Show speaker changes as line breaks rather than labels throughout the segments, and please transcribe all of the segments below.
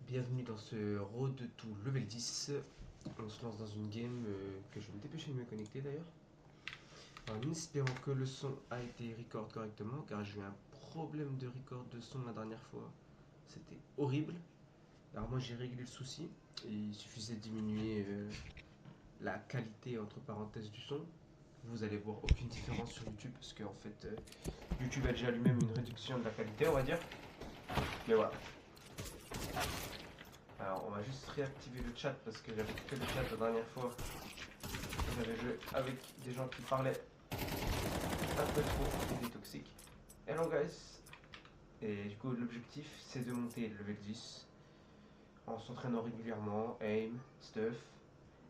Bienvenue dans ce Road to Level 10. On se lance dans une game que je vais me dépêcher de me connecter d'ailleurs. En espérant que le son a été record correctement, car j'ai eu un problème de record de son la dernière fois. C'était horrible. Alors moi j'ai réglé le souci. Il suffisait de diminuer la qualité entre parenthèses du son. Vous allez voir aucune différence sur YouTube parce qu'en fait YouTube a déjà lui-même une réduction de la qualité, on va dire. Mais voilà. Alors on va juste réactiver le chat parce que j'avais que le chat la dernière fois. J'avais joué avec des gens qui parlaient un peu trop et des toxiques. Hello guys. Et du coup l'objectif c'est de monter le level 10 en s'entraînant régulièrement, aim, stuff,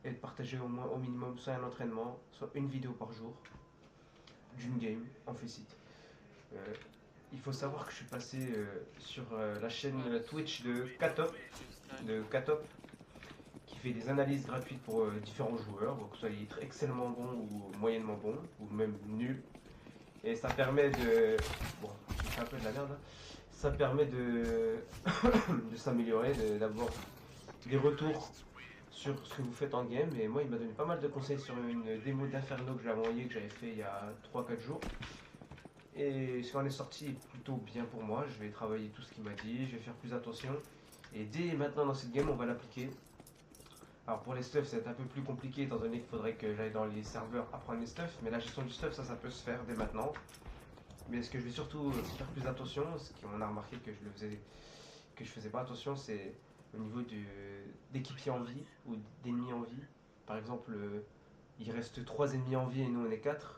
et de partager au moins au minimum soit un entraînement, soit une vidéo par jour d'une game en Faceit. Il faut savoir que je suis passé sur la chaîne Twitch de Katop, qui fait des analyses gratuites pour différents joueurs, donc soit excellemment bon ou moyennement bon, ou même nul. Et ça permet de... Bon, c'est un peu de la merde, hein. Ça permet de, de s'améliorer, d'avoir des retours sur ce que vous faites en game. Et moi, il m'a donné pas mal de conseils sur une démo d'Inferno que j'avais envoyée, que j'avais fait il y a 3-4 jours. Et ce qui en est sorti est plutôt bien pour moi. Je vais travailler tout ce qu'il m'a dit, je vais faire plus attention. Et dès maintenant dans cette game, on va l'appliquer. Alors pour les stuffs, c'est un peu plus compliqué étant donné qu'il faudrait que j'aille dans les serveurs apprendre les stuffs. Mais la gestion du stuff, ça peut se faire dès maintenant. Mais ce que je vais surtout faire plus attention, ce qu'on a remarqué que je faisais pas attention, c'est au niveau d'équipiers en vie ou d'ennemis en vie. Par exemple, il reste 3 ennemis en vie et nous on est 4.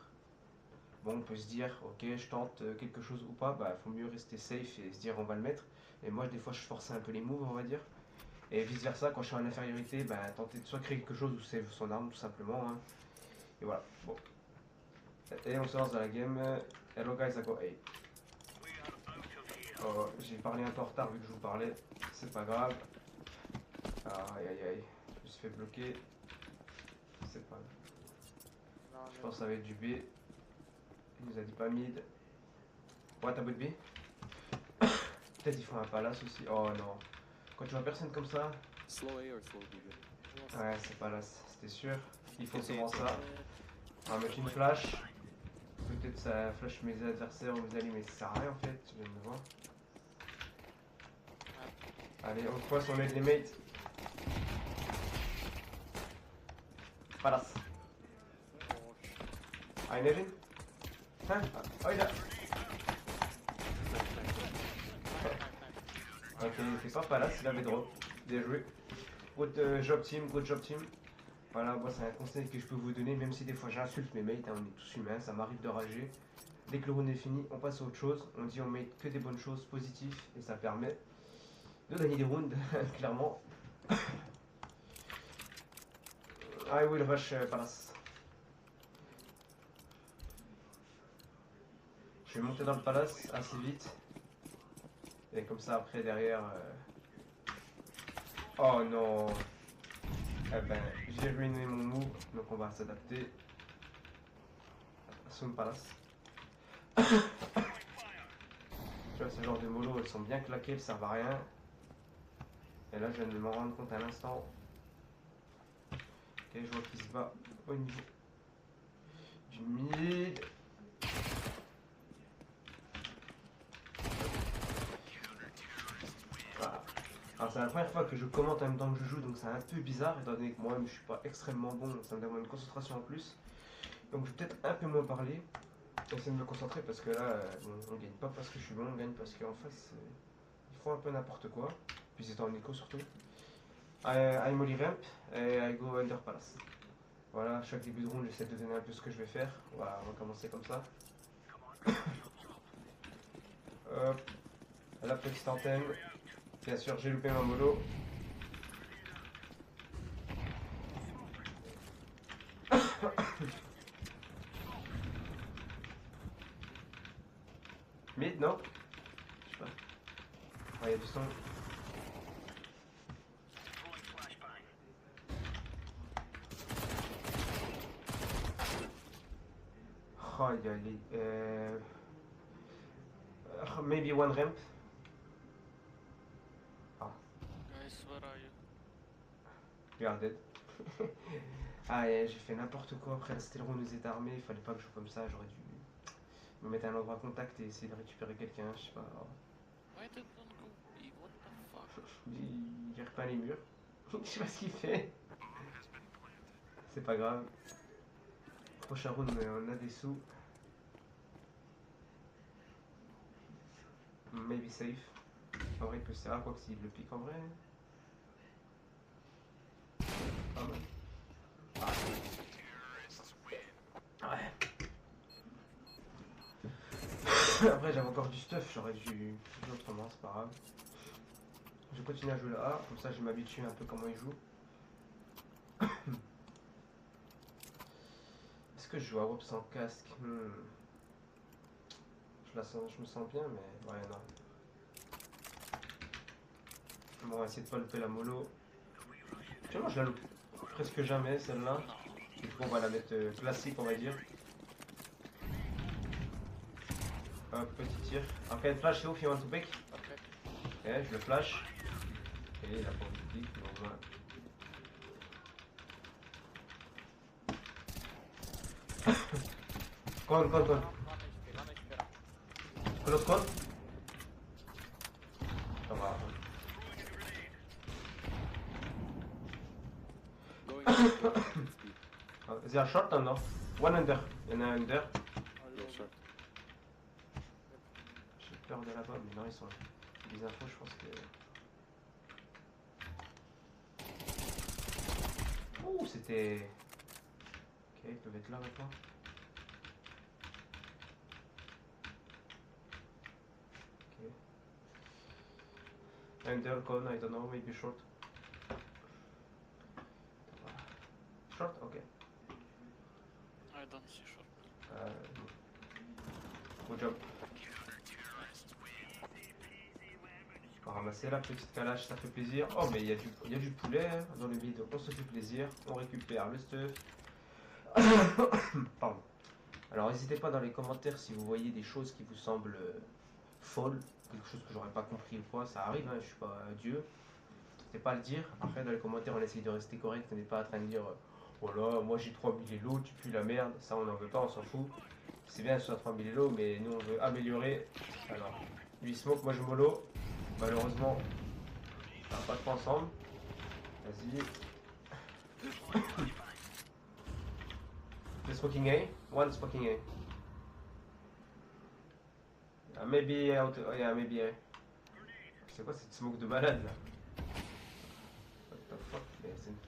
Bon, on peut se dire, ok, je tente quelque chose ou pas, bah, faut mieux rester safe et se dire on va le mettre. Et moi, des fois, je forçais un peu les moves, on va dire. Et vice versa, quand je suis en infériorité, bah, tenter de soit créer quelque chose ou save son arme, tout simplement. Hein. Et voilà, bon. Et on se lance dans la game. Hello guys, I go A. Oh, j'ai parlé un peu en retard vu que je vous parlais, c'est pas grave. Aïe aïe aïe, je me suis fait bloquer. C'est pas grave. Je pense que ça va être du B. Il nous a dit pas mid. Ouais, t'as bout de B. Peut-être ils font un palace aussi. Oh non. Quand tu vois personne comme ça. Ouais, c'est palace, c'était sûr. Ils font souvent ça. On va mettre une flash. Peut-être ça flash mes adversaires ou mes alliés, mais ça sert à rien en fait. Tu viens de me voir. Allez, on passe, on aide les mates. Palace. Ah, une engine. Hein? Oh, il a. Ok, c'est pas palace, il avait drop. Bien joué. Good job team, good job team. Voilà, moi c'est un conseil que je peux vous donner, même si des fois j'insulte mes mates, hein, on est tous humains, ça m'arrive de rager. Dès que le round est fini, on passe à autre chose, on dit on met que des bonnes choses positives et ça permet de gagner des rounds, clairement. I will rush palace. Je vais monter dans le palace assez vite. Et comme ça après derrière... Oh non. Eh ben, j'ai ruiné mon move, donc on va s'adapter. Assume palace. Tu vois, ce genre de mollo, elles sont bien claquées, elles servent à rien. Et là, je viens de m'en rendre compte à l'instant. Ok, je vois qu'il se bat au niveau du mid. Voilà. Alors, c'est la première fois que je commente en même temps que je joue, donc c'est un peu bizarre, étant donné que moi-même je suis pas extrêmement bon, ça me demande une concentration en plus. Donc, je vais peut-être un peu moins parler. Essayer de me concentrer parce que là, on gagne pas parce que je suis bon, on gagne parce qu'en face, ils font un peu n'importe quoi. Puis c'est en écho surtout. I molly ramp et I go under palace. Voilà, chaque début de round, j'essaie de donner un peu ce que je vais faire. Voilà, on va commencer comme ça. Hop, la petite antenne. Bien sûr, j'ai loupé ma mollo. Mid, non? Je sais pas. Ah, il y a du son. Oh, il y a les... maybe one ramp. Ah. We are dead. Ah, et j'ai fait n'importe quoi. Après, c'était le round nous est armé. Il fallait pas que je joue comme ça. J'aurais dû me mettre à un endroit contact et essayer de récupérer quelqu'un. Je sais pas.
Why did not go B? What the fuck?
Il repeint les murs. Je sais pas ce qu'il fait. C'est pas grave. Prochain round, on a des sous. Maybe safe. En vrai, il peut se servir quoi que s'il le pique en vrai. Pas mal. Ah. Ouais. Après, j'avais encore du stuff, j'aurais dû jouer autrement, c'est pas grave. Je continue à jouer là, comme ça je m'habitue un peu comment il joue. Est-ce que je joue à Rob sans casque? Je me sens bien, mais ouais, non. Bon, on va essayer de pas louper la mollo. Finalement, je la loupe presque jamais celle-là. Du coup, on va la mettre classique, on va dire. Hop, petit tir. Ok, flash off, you want to pick?
Okay.
Ok, je le flash. Et il a pas envie de pick, mais au moins. Con.
One HP.
L'autre con. Ça va. They are short or no? One under. Il y en a un under.
Yeah, sure.
J'ai peur de là-bas, mais non, ils sont. Les infos, je pense que. Ouh, c'était. Ok, ils peuvent être là maintenant. Ok. Under con, I don't know, maybe short. Short, ok.
I don't see short.
Good job. On va ramasser la petite calage, ça fait plaisir. Oh, mais il y a du poulet hein, dans le bide, on se fait plaisir. On récupère le stuff. Pardon. Alors, n'hésitez pas dans les commentaires si vous voyez des choses qui vous semblent folles, quelque chose que j'aurais pas compris ou quoi. Ça arrive, hein, je suis pas Dieu. N'hésitez pas à le dire. Après, dans les commentaires, on essaye de rester correct. On n'est pas en train de dire oh là, moi j'ai 3000 élos, tu pues la merde. Ça, on n'en veut pas, on s'en fout. C'est bien, soit 3000 élos, mais nous, on veut améliorer. Alors, lui smoke, moi je mollo. Malheureusement, ça va pas trop ensemble. Vas-y. The smoking A. One smoking A. Maybe out. Oh, yeah, maybe A. C'est quoi cette smoke de malade là? What the fuck? Mais c'est une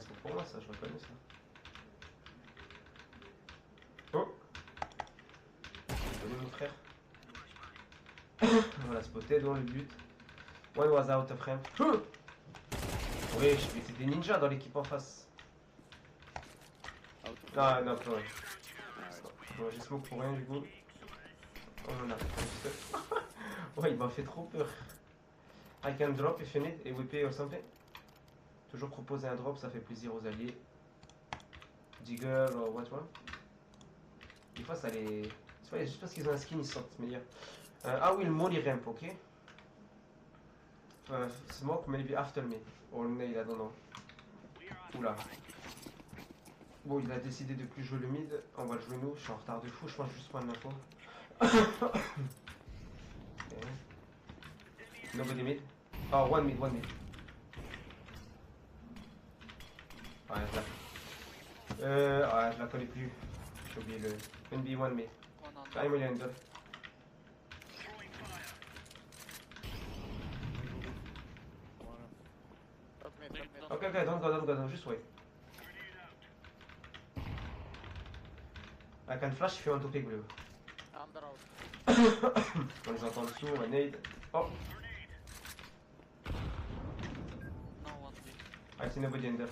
smoke pour moi ça, je reconnais ça. Oh! Salut mon frère. Voilà, spoté dans le but. One was out of frame. Oui, c'était des ninjas dans l'équipe en face. Ah non, pas vrai. Bon, j'ai smoke pour rien du coup. Oh non, non. Ouais, il m'a fait trop peur. I can drop if you need a whippy or something. Toujours proposer un drop, ça fait plaisir aux alliés. Digger or what one. Des fois, ça les. C'est pas juste parce qu'ils ont un skin, ils sortent meilleurs. I will molly ramp, ok? Smoke maybe after me. Or nade, I don't know. Oula. Bon, il a décidé de plus jouer le mid. On va le jouer nous. Je suis en retard de fou, je pense juste prendre l'info. Okay. Nobody mid. Oh, one mid. Ouais, je la connais plus. J'ai oublié le. NB one mid. I'm a under. Ok, don't go, just wait. I can flash if you want to pick blue.
Under out.
On les entend dessous, on nade. Oh,
No one B.
I see nobody under.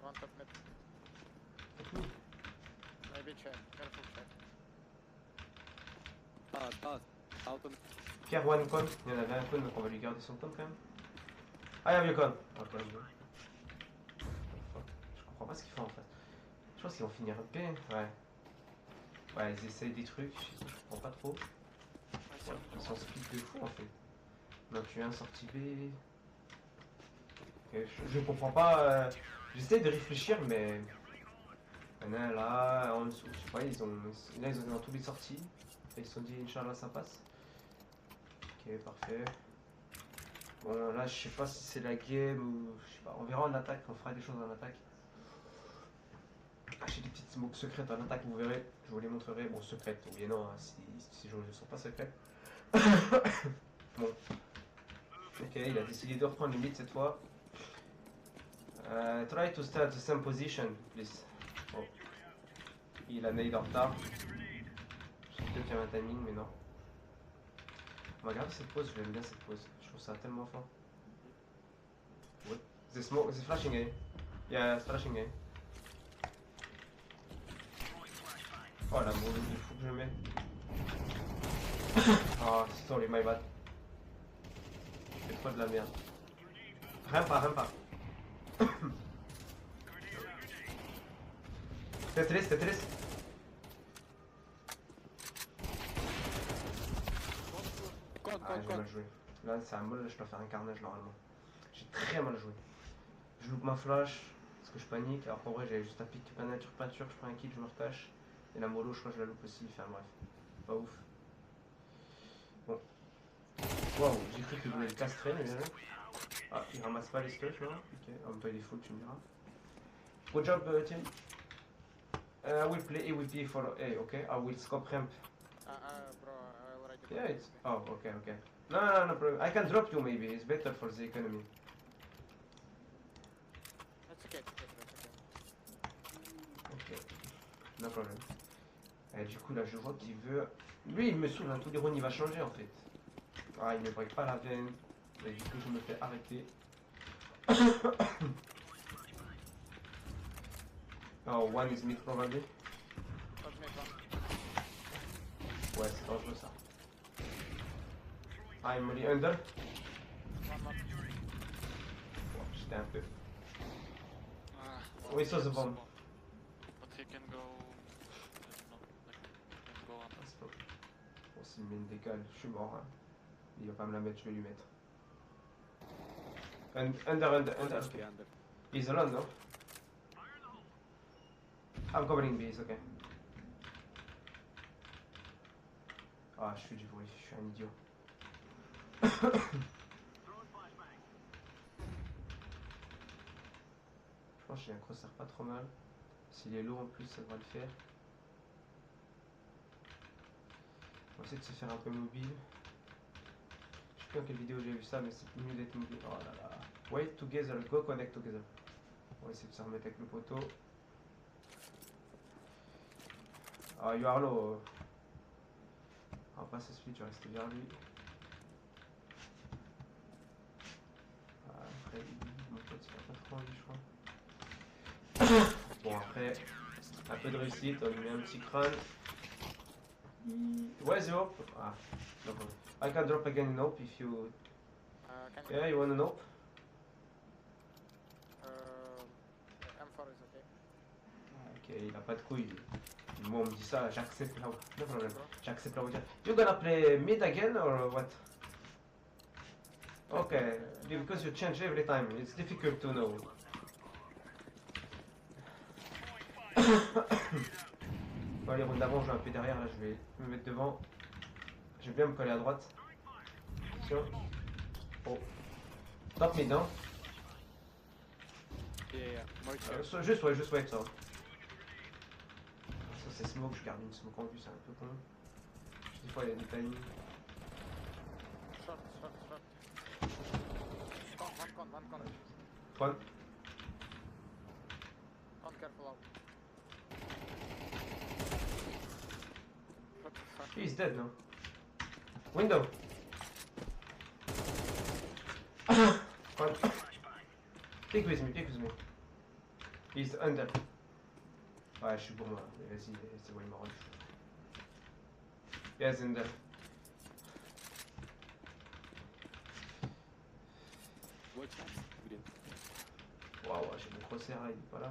One top mid. Maybe check. Careful check.
Out of
Pierre one con. Il y en avait un con, donc on va lui garder son con quand même. Ah, il y a le con. Ok, je comprends pas ce qu'ils font en fait. Je pense qu'ils vont finir B. Ouais. Ouais, ils essayent des trucs, je comprends pas trop. Ouais, ils sont split de fou en fait. On a tué un sorti B. Ok, je comprends pas. J'essaie de réfléchir, mais. Là, en dessous, je sais pas, là, ils ont dans toutes les sorties. Et ils se sont dit, Inch'Allah, ça passe. Ok, parfait. Bon, là, je sais pas si c'est la game ou. Je sais pas, on verra en attaque, on fera des choses en attaque. J'ai des petites smokes secrètes en attaque, vous verrez. Je vous les montrerai. Bon, secrètes, oui et non, hein, si je ne sont pas secrètes. Bon. Ok, il a décidé de reprendre les mid cette fois. Try to start the same position, please. Oh. Il a nade en retard. Je sais peut-être qu'il y a un timing, mais non. On va garder cette pause, je l'aime bien cette pause. Je trouve ça tellement fort. What? The smoke, the flashing A. Yeah, it's flashing A. Oh la boule de fou que je mets. Oh, sorry, my bad. Je fais trop de la merde. Rien pas. Tetris. Ah, j'ai mal joué. Là, c'est un mol, je dois faire un carnage normalement. J'ai très mal joué. Je loupe ma flash parce que je panique. Alors qu'en vrai, j'avais juste un pic peinture, je prends un kill, je me retache. Et la mollo, je crois que je la loupe aussi. Enfin bref, pas ouf. Bon. Waouh, j'ai cru qu'il voulait le castrer, mais bien joué. Ah, il ramasse pas les stuffs là. Ok, en même temps, il est full, tu me diras. Good job, team. I will play A with B for A, okay? I will scope ramp.
Bro, I already.
Yeah, it's. Oh, okay. No problem. I can drop you maybe. It's better for the economy.
That's okay.
Ok, no problem. Et du coup, là, je vois qu'il veut. Lui, il me saoule, hein. Tous les rounds, il va changer en fait. Ah, il ne break pas la veine. Et du coup, je me fais arrêter. Oh, one is mid probably. Ouais, c'est dangereux ça. I'm only under. Bon, j'étais un peu. We saw the bomb.
But he can go. No, like, he can go on.
Ah, c'est pas... Bon, s'il met une décale, je suis mort. Hein. Il va pas me la mettre, je vais lui mettre. Under. Okay. He's alone, no? I'm covering B, it's okay. Ah, je fais du bruit, je suis un idiot. Je pense que j'ai un crosshair pas trop mal. S'il est lourd en plus, ça devrait le faire. On va essayer de se faire un peu mobile. Je sais plus dans quelle vidéo j'ai vu ça, mais c'est mieux d'être mobile. Oh là là. Wait together, go connect together. On va essayer de se remettre avec le poteau. Ah, you are low. On va pas se split, je vais rester vers lui. Ah, après, mon pote, il a pas trop envie, je crois. Bon, après, un peu de réussite, on lui met un petit crâne. Where's the hope? Ah, no problem. I can drop again in hope if you. Yeah, you wanna nope?
M4 is okay.
Ok, il a pas de couilles. Moi, on me dit ça, j'accepte là. No problem. J'accepte là. You gonna play mid again or what? Okay, because you change every time. It's difficult to know. Bon, les rounds d'avant, je joue un peu derrière. Là, je vais me mettre devant. Je vais bien me coller à droite. Attention. Oh. Top mid, hein? Juste wait ça. Ça c'est smoke, je garde une smoke en vue, c'est un peu con. Des fois il y a des timings.
Short. One con.
One.
Con careful out. What the fuck?
He's dead now. Window. One. Pick with me. He's under. Ouais, je suis pour moi. Vas-y, c'est bon, il m'a rush. Yes, under. Waouh, j'ai mon crosshair là, il est pas là.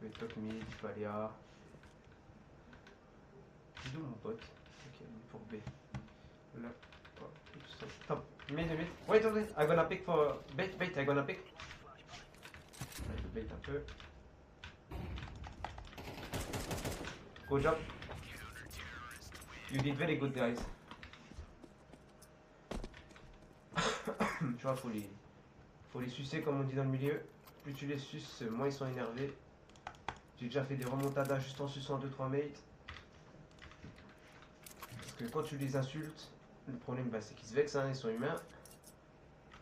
peut top mid, il faut aller A. C'est d'où mon pote? Ok, il est pour B. Là. Oh, stop. Mid. Wait. I'm gonna pick for. Bait, I'm gonna pick. Je bait un peu. Good job. You did very good, guys. Tu vois, faut les sucer comme on dit dans le milieu. Plus tu les suces, moins ils sont énervés. J'ai déjà fait des remontadas juste en suçant 2-3 mates. Parce que quand tu les insultes, le problème bah, c'est qu'ils se vexent, hein, ils sont humains.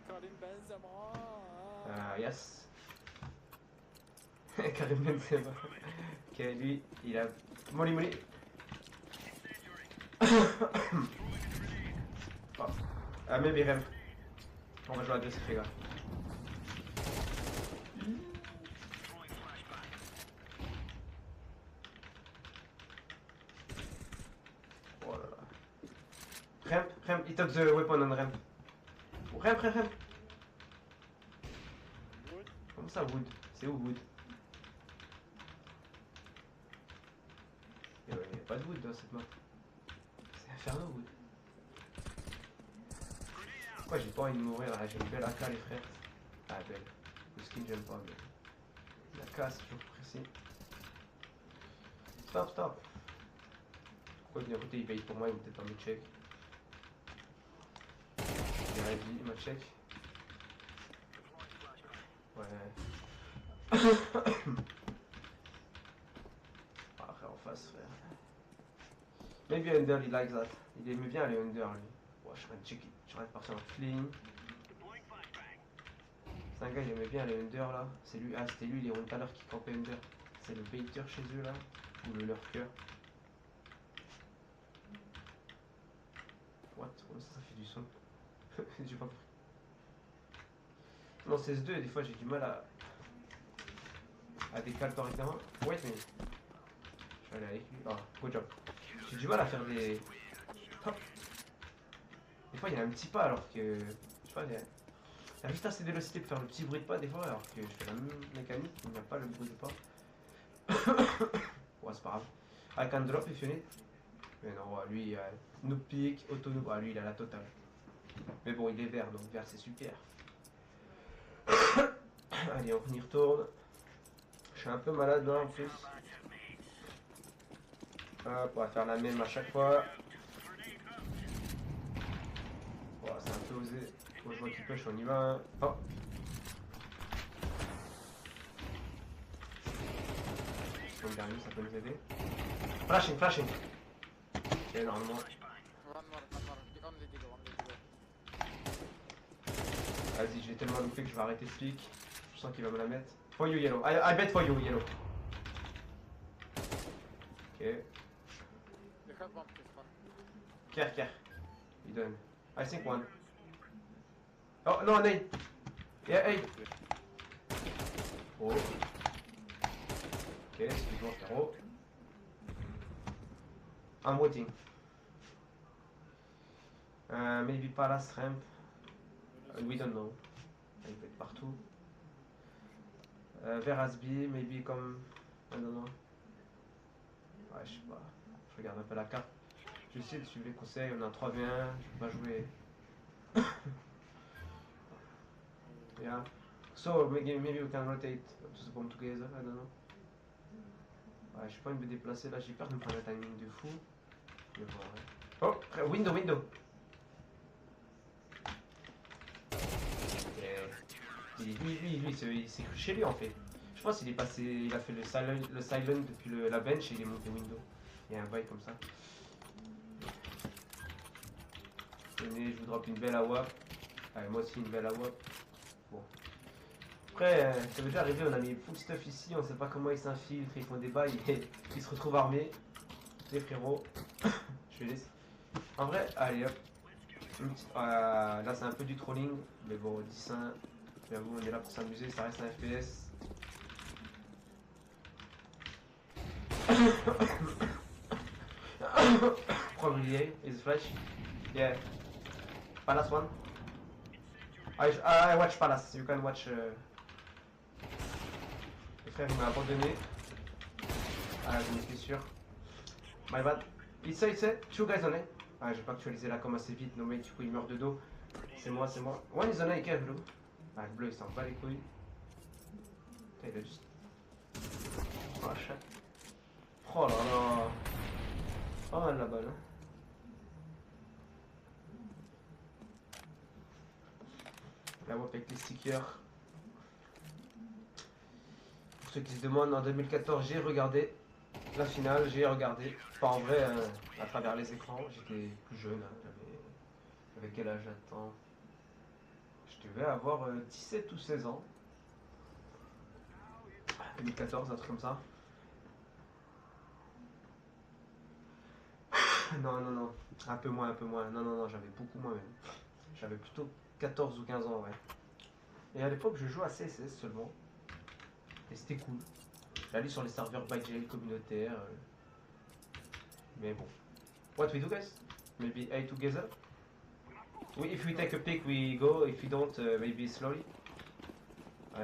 Karim Benzema.
Yes. Karim Benzema. Ok, lui, il a... Molly. Oh. Même Irem. On va jouer à 2, c'est fait gars. Oh là là. Ramp, he took the weapon on ramp. Oh, ramp. Comment ça, Wood? C'est où Wood? Il n'y a pas de Wood dans cette map. C'est Inferno Wood. Pourquoi j'ai pas envie de mourir là? J'ai une belle AK les frères. Ah belle. Le skin j'aime pas mais... La casse, toujours précis. Stop. Pourquoi d'un côté il paye pour moi, il me peut-être pas me check. J'ai réagi, il m'a check. Ouais. Après en face frère. Maybe under he likes that. Il aimait bien aller under lui. Ouais, je vais checker. Je vais partir en fling. C'est un gars, il aimait bien aller under là. C'est lui, ah c'était lui, il est tout à l'heure qui campait under. C'est le baiter chez eux là. Ou le lurker. What? Comment ça fait du son? J'ai pas compris. Non, CS2, des fois j'ai du mal à décaler correctement. Wait, mais. Je vais aller avec lui. Ah, good job. J'ai du mal à faire des. Hop. Des fois il y a un petit pas alors que. Je sais pas, il y a juste assez de vélocité pour faire le petit bruit de pas des fois alors que je fais la même mécanique, il n'y a pas le bruit de pas. Ouais, c'est pas grave. I can drop if you need. Mais non, lui, noob pick, auto noob. Ah, lui il a la totale. Mais bon, il est vert donc vert c'est super. Allez, on y retourne. Je suis un peu malade là en plus. Hop, on va faire la même à chaque fois. Bon, c'est un peu osé. Moi je vois qu'il push, on y va. Hein. Oh. Donc dernier, ça peut nous aider. Flashing. Ok, normalement.
One more. Only Digo.
Vas-y, j'ai tellement loupé que je vais arrêter ce pick. Je sens qu'il va me la mettre. For you, yellow. I bet for you, yellow. Ok.
You have bomb this one.
Care. Il donne. I think one. Oh, non, Nate. Yeah, hey. Oh. Ok, c'est toujours frérot. I'm waiting. Maybe Palace ramp. We don't know. Il peut être partout. Vers Asby, maybe comme. I don't know. Ouais, je sais pas. Je regarde un peu la carte. Je vais essayer de suivre les conseils. On a un 3v1. Je vais pas jouer. Yeah. So maybe we can rotate to the bomb together. I don't know. Ouais, je sais pas, il me déplacer là. J'ai peur de me prendre un timing de fou. Mais bon, ouais. Oh, window. Lui, il s'est cru chez lui en fait. Je pense qu'il est passé, il a fait le silent depuis la bench et il est monté window. Il y a un bail comme ça. Tenez, je vous drop une belle AWP. Allez, moi aussi une belle AWP. Bon. Après, ça veut déjà arriver, on a mis full stuff ici, on sait pas comment ils s'infiltrent, ils font des bails et ils se retrouvent armés. Les frérots. Je laisse. En vrai, allez hop. Là c'est un peu du trolling, mais bon, 10-1. J'avoue, on est là pour s'amuser, ça reste un FPS. Probably is flash. Yeah. Palace one. I watch Palace. You can watch. Le frère il m'a abandonné. Ah, je me suis sûr. My bad. It's a. Two guys on A. Ah, j'ai pas actualisé la com assez vite. Non, mais du coup, il meurt de dos. C'est moi, c'est moi. One is on A, Kev, blue. Ah, le bleu, il s'en bat les couilles. Putain, il a juste. Oh, chat. Oh là là. Pas mal la balle, hein. La WAP avec les stickers. Pour ceux qui se demandent, en 2014, j'ai regardé la finale, j'ai regardé. Pas en vrai, à travers les écrans. J'étais plus jeune, hein. J'avais quel âge? Attends. Je devais avoir 17 ou 16 ans. 2014, un truc comme ça. Non, non, non. Un peu moins, un peu moins. Non, non, non, j'avais beaucoup moins même. J'avais plutôt 14 ou 15 ans, ouais. Et à l'époque, je jouais à CSS seulement. Et c'était cool. J'allais sur les serveurs ByJail communautaires. Mais bon. What we do, guys? Maybe A together? If we take a pick, we go. If we don't, maybe slowly.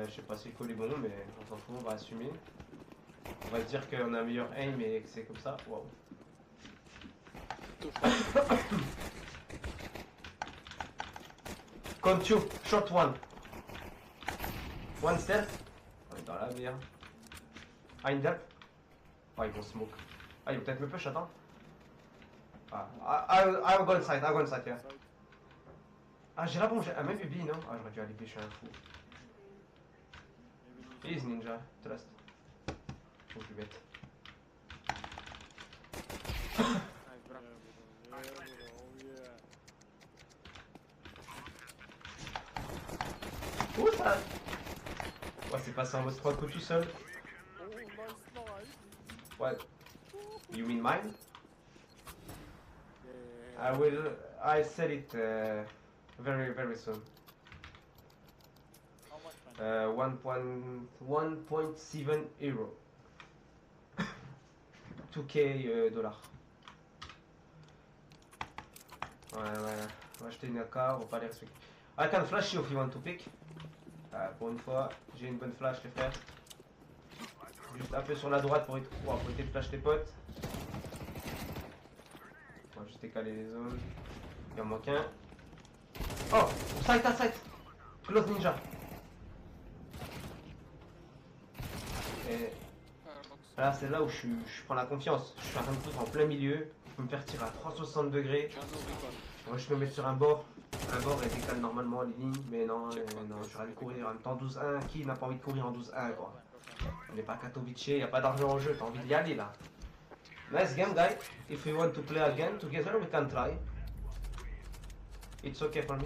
Je sais pas si le call est bon, mais on s'en fout, on va assumer. On va se dire qu'on a un meilleur aim et que c'est comme ça. Wow. Come two, short one. One step. On est dans la merde. Ah, une dap. Ah, ils vont smoke. Ah, ils vont peut-être me push, attends. Ah, I'll go inside, yeah. Ah, j'ai la bombe, j'ai. Ah, même B, non? Ah, j'aurais dû aller B, je suis un fou. Easy ninja, trust. Faut que je lui mette. Où ça? Ouais, c'est passé en mode 3 coups tout seul. What? You mean mine? I sell it very, very soon. 1.7 euro. 2K dollars. Ouais, on va acheter une AK, on va pas les respecter. I can flash you if you want to pick. Pour une fois, j'ai une bonne flash, les frères. Juste un peu sur la droite pour éviter de flash tes potes. On va juste décaler les zones. Il en manque un. Oh, site à site. Close ninja. Et là, c'est là où je prends la confiance. Je suis en train de foutre en plein milieu. Je peux me faire tirer à 360 degrés. Moi, je me mets sur un bord. Un bord et décale normalement les lignes. Mais non, non, je vais aller courir en même temps 12-1. Qui n'a pas envie de courir en 12-1 quoi? On n'est pas à Katowice, il n'y a pas d'argent en jeu. T'as envie d'y aller là. Nice game, guys. If you want to play again together, we can try. It's okay for me.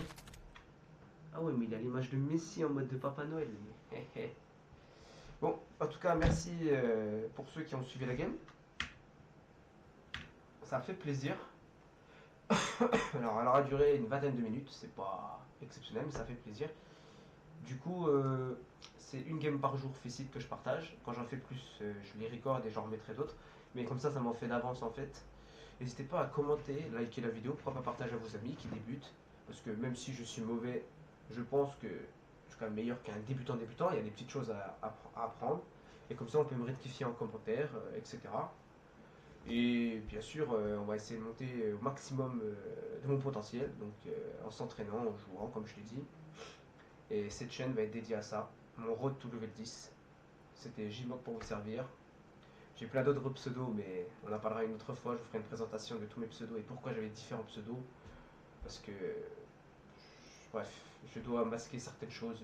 Ah oui, mais il a l'image de Messi en mode de Papa Noël. Bon, en tout cas, merci pour ceux qui ont suivi la game. Ça fait plaisir. Alors, elle aura duré une vingtaine de minutes. C'est pas exceptionnel, mais ça fait plaisir. Du coup, c'est une game par jour facile que je partage. Quand j'en fais plus, je les record et j'en remettrai d'autres. Mais comme ça m'en fait d'avance en fait. N'hésitez pas à commenter, liker la vidéo, pourquoi pas partager à vos amis qui débutent. Parce que même si je suis mauvais, je pense que je suis quand même meilleur qu'un débutant. Il y a des petites choses à apprendre. Et comme ça, on peut me rectifier en commentaire, etc. Et bien sûr, on va essayer de monter au maximum de mon potentiel. Donc en s'entraînant, en jouant, comme je l'ai dit. Et cette chaîne va être dédiée à ça. Mon road to level 10. C'était Jmok pour vous servir. J'ai plein d'autres pseudos, mais on en parlera une autre fois. Je vous ferai une présentation de tous mes pseudos et pourquoi j'avais différents pseudos. Parce que, bref, je dois masquer certaines choses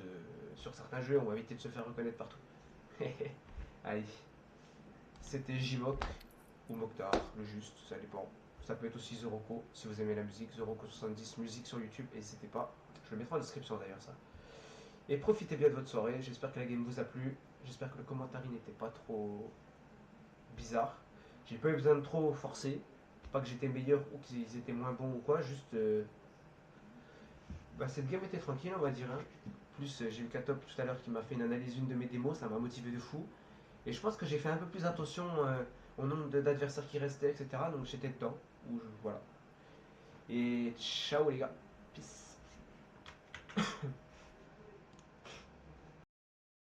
sur certains jeux. On va éviter de se faire reconnaître partout. Allez, c'était Jmok ou Mokhtar, le juste, ça dépend. Ça peut être aussi Zoroko, si vous aimez la musique. Zoroko70 musique sur YouTube, n'hésitez pas. Je le mettrai en description d'ailleurs ça. Et profitez bien de votre soirée, j'espère que la game vous a plu. J'espère que le commentaire n'était pas trop bizarre. J'ai pas eu besoin de trop forcer. Pas que j'étais meilleur ou qu'ils étaient moins bons ou quoi, juste... cette game était tranquille on va dire. Hein. Plus j'ai eu Katop tout à l'heure qui m'a fait une analyse d'une de mes démos, ça m'a motivé de fou. Et je pense que j'ai fait un peu plus attention au nombre d'adversaires qui restaient, etc. Donc j'étais dedans. Voilà. Et ciao les gars. Peace.